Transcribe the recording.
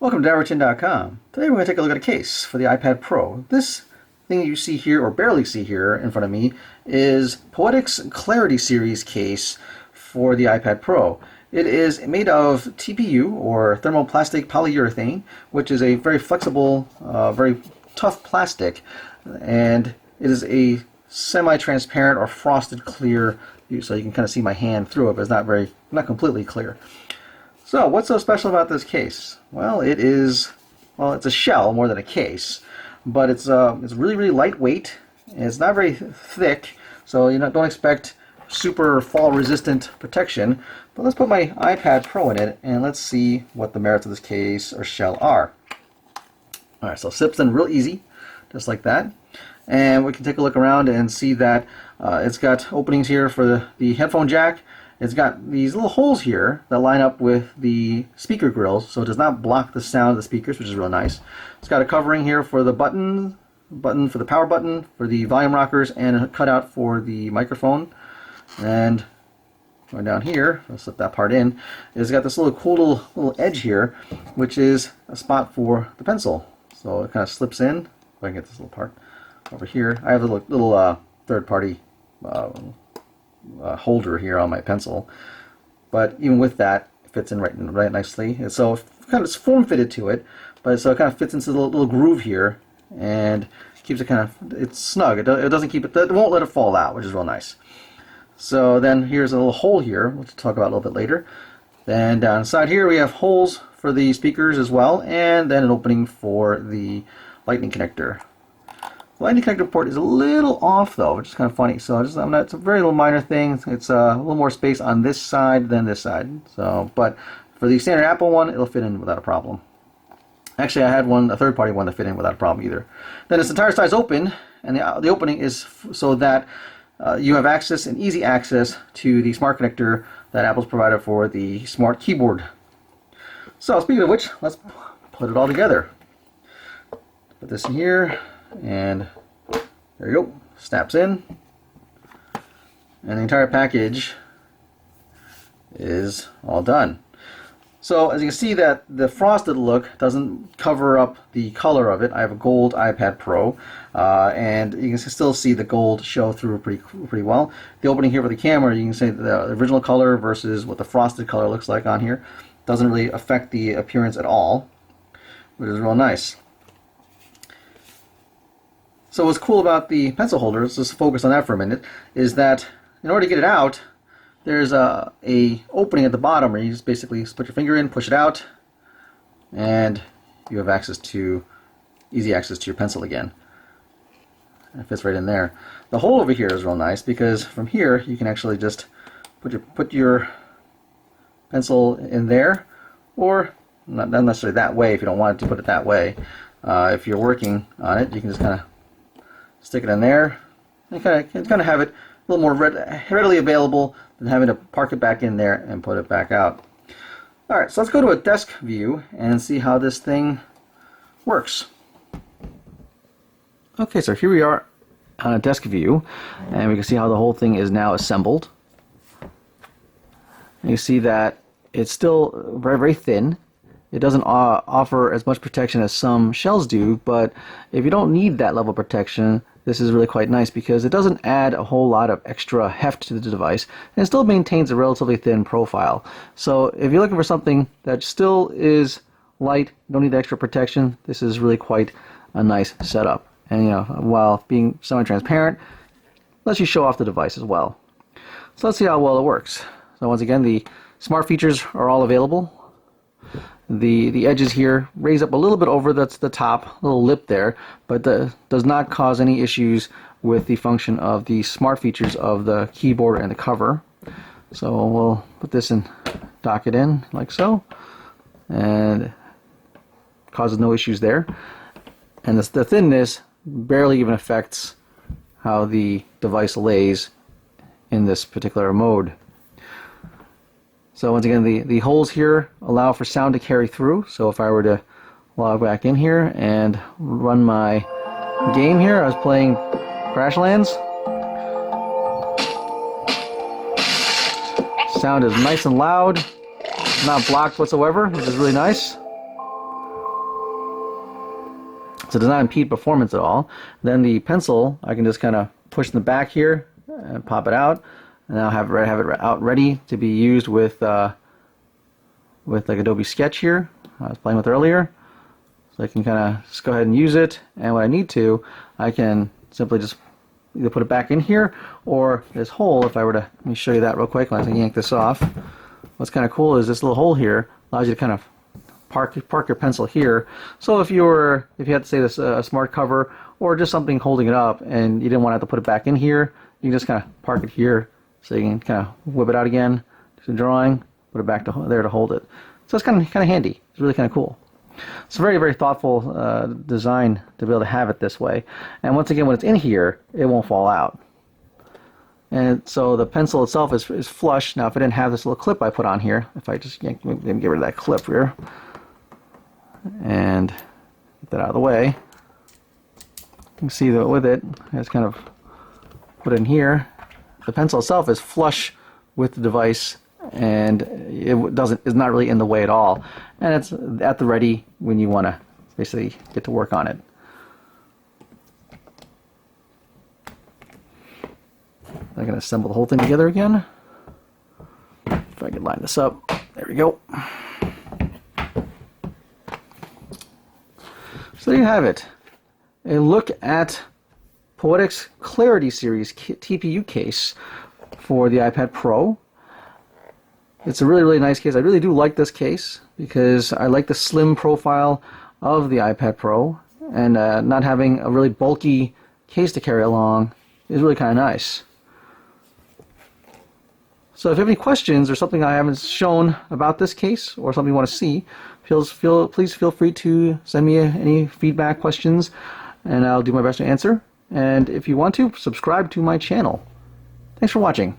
Welcome to DiverChin.com. Today we're going to take a look at a case for the iPad Pro. This thing you see here, or barely see here in front of me, is Poetic's Clarity Series case for the iPad Pro. It is made of TPU, or thermoplastic polyurethane, which is a very flexible, very tough plastic, and it is a semi-transparent or frosted clear, so you can kind of see my hand through it, but it's not completely clear. So, what's so special about this case? Well, it's a shell more than a case, but it's really, really lightweight, and it's not very thick, so don't expect super fall-resistant protection. But let's put my iPad Pro in it, and let's see what the merits of this case or shell are. Alright, so it slips in real easy, just like that. And we can take a look around and see that it's got openings here for the headphone jack. It's got these little holes here that line up with the speaker grills, so it does not block the sound of the speakers, which is real nice. It's got a covering here for the button for the power button, for the volume rockers, and a cutout for the microphone. And going down here, I'll slip that part in, it's got this cool little edge here, which is a spot for the pencil. So it kind of slips in. If I can get this little part over here. I have a little third-party holder here on my pencil, but even with that, it fits in right nicely. And so it's form-fitted to it, but so it kind of fits into the little groove here, and keeps it it's snug. It doesn't keep it. It won't let it fall out, which is real nice. So then here's a little hole here, which we'll talk about a little bit later. Then down inside here we have holes for the speakers as well, and then an opening for the lightning connector. The lightning connector port is a little off though, which is kind of funny. So it's a very little minor thing. It's a little more space on this side than this side. So, but for the standard Apple one, it'll fit in without a problem. Actually, I had a third-party one that fit in without a problem either. Then this entire side's open, and the opening is so that you have easy access to the smart connector that Apple's provided for the smart keyboard. So speaking of which, let's put it all together. Put this in here, and there you go, snaps in, and the entire package is all done. So as you can see, that the frosted look doesn't cover up the color of it. I have a gold iPad Pro, and you can still see the gold show through pretty well. The opening here for the camera, you can see the original color versus what the frosted color looks like on here. Doesn't really affect the appearance at all, which is real nice. So what's cool about the pencil holder, let's just focus on that for a minute, is that in order to get it out, there's a opening at the bottom where you just basically put your finger in, push it out, and you have easy access to your pencil again. It fits right in there. The hole over here is real nice because from here you can actually just put your pencil in there, or not necessarily that way if you don't want to put it that way. If you're working on it, you can just kind of stick it in there and kind of have it a little more readily available than having to park it back in there and put it back out. Alright, so let's go to a desk view and see how this thing works. Okay, so here we are on a desk view, and we can see how the whole thing is now assembled. And you see that it's still very, very thin. It doesn't offer as much protection as some shells do, but if you don't need that level of protection, this is really quite nice because it doesn't add a whole lot of extra heft to the device, and it still maintains a relatively thin profile. So if you're looking for something that still is light, don't need the extra protection, this is really quite a nice setup. And while being semi-transparent, lets you show off the device as well. So let's see how well it works. So once again, the smart features are all available. The edges here raise up a little bit over the top, little lip there, but that does not cause any issues with the function of the smart features of the keyboard and the cover. So we'll put this in, dock it in like so, and causes no issues there. And the thinness barely even affects how the device lays in this particular mode. So once again, the holes here allow for sound to carry through. So if I were to log back in here and run my game here, I was playing Crashlands. Sound is nice and loud, not blocked whatsoever, which is really nice. So it does not impede performance at all. Then the pencil, I can just kind of push in the back here and pop it out, and I'll have it out ready to be used with like Adobe Sketch here I was playing with earlier. So I can kind of just go ahead and use it, and when I need to, I can simply just either put it back in here, or this hole, if I were to, let me show you that real quick when I yank this off. What's kind of cool is this little hole here allows you to kind of park your pencil here. So if you had to say this smart cover or just something holding it up and you didn't want to have to put it back in here, you can just kind of park it here so you can kind of whip it out again, do some drawing, put it back there to hold it. So it's kind of handy. It's really kind of cool. It's a very, very thoughtful design to be able to have it this way. And once again, when it's in here, it won't fall out. And so the pencil itself is flush. Now, if I didn't have this little clip I put on here, if I just get rid of that clip here and get that out of the way, you can see that with it, I just kind of put it in here. The pencil itself is flush with the device, and is not really in the way at all, and it's at the ready when you want to basically get to work on it. I'm going to assemble the whole thing together again. If I can line this up, there we go. So there you have it. A look at Poetic Clarity Series TPU case for the iPad Pro. It's a really, really nice case. I really do like this case because I like the slim profile of the iPad Pro, and not having a really bulky case to carry along is really kind of nice. So if you have any questions or something I haven't shown about this case or something you want to see, please feel free to send me any feedback, questions, and I'll do my best to answer. And if you want to, subscribe to my channel. Thanks for watching.